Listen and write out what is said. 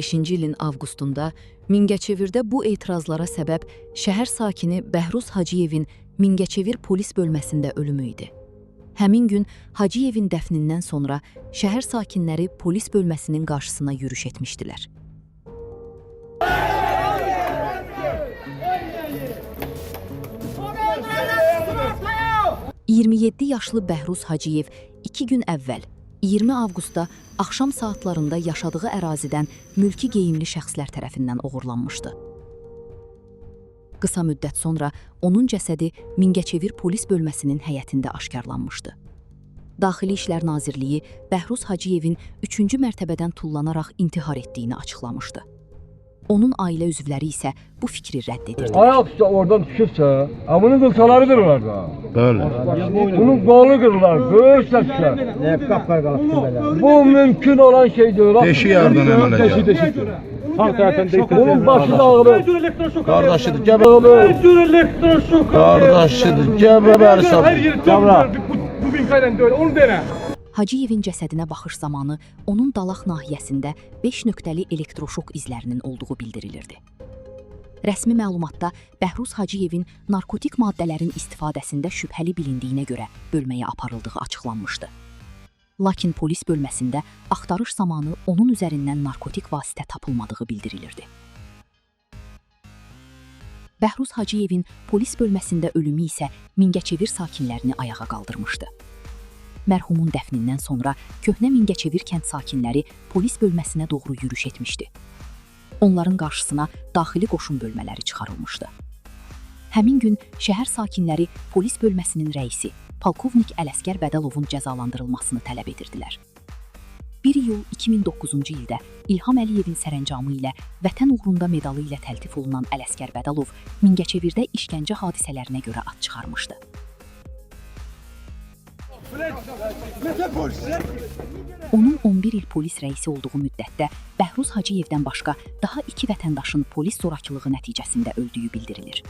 2015-ci ilin avqustunda Mingəçevirdə bu etirazlara səbəb şəhər sakini Bəhruz Hacıyevin Mingəçevir polis bölməsində ölümü idi. Həmin gün Hacıyevin dəfnindən sonra şəhər sakinləri polis bölməsinin qarşısına yürüş etmişdilər. ...27 yaşlı Bəhruz Hacıyev 2 gün əvvəl 20 avqustda axşam saatlarında yaşadığı ərazidən mülki geyimli şəxslər tərəfindən oğurlanmışdı. Qısa müddət sonra onun cəsədi Mingəçevir polis bölməsinin həyətində aşkarlanmışdı. Daxili İşlər Nazirliyi Bəhruz Hacıyevin 3-cü mərtəbədən tullanaraq intihar etdiyini açıqlamışdı. Onun ailə üzvləri isə bu fikri rədd edirdi. Ayaq üstə oradan düşübsə, bunun qılsaları qırırlar da. Bəli. Bunun qolunu qırırlar, böyüksə düşər. Bu mümkün olan şey deyil. Deşi yardan əmələ gəlir. Bunun başı dağılır. Qardaşıdır, gəbər. Qardaşıdır, gəbər. Bu bin kaynan deyil, onu denə. Hacıyevin cəsədinə baxış zamanı onun dalaq nahiyəsində 5 nöqtəli elektroşok izlərinin olduğu bildirilirdi. Rəsmi məlumatda Bəhruz Hacıyevin narkotik maddələrin istifadəsində şübhəli bilindiyinə görə bölməyə aparıldığı açıqlanmışdı. Lakin polis bölməsində axtarış zamanı onun üzərindən narkotik vasitə tapılmadığı bildirilirdi. Bəhruz Hacıyevin polis bölməsində ölümü isə Mingəçevir sakinlərini ayağa qaldırmışdı. Mərhumun dəfnindən sonra köhnə Mingəçevir kənd sakinləri polis bölməsinə doğru yürüş etmişdi. Onların qarşısına daxili qoşun bölmələri çıxarılmışdı. Həmin gün şəhər sakinləri polis bölməsinin rəisi Polkovnik Ələsgər Bədəlovun cəzalandırılmasını tələb edirdilər. 1 iyul 2009-cu ildə İlham Əliyevin sərəncamı ilə Vətən uğrunda medalı ilə təltif olunan Ələsgər Bədəlov Mingəçevirdə işgəncə hadisələrinə görə ad çıxarmışdı. Onun 11 il polis rəisi olduğu müddətdə Bəhruz Hacıyevdən başqa daha 2 vətəndaşın polis zorakılığı nəticəsində öldüyü bildirilir.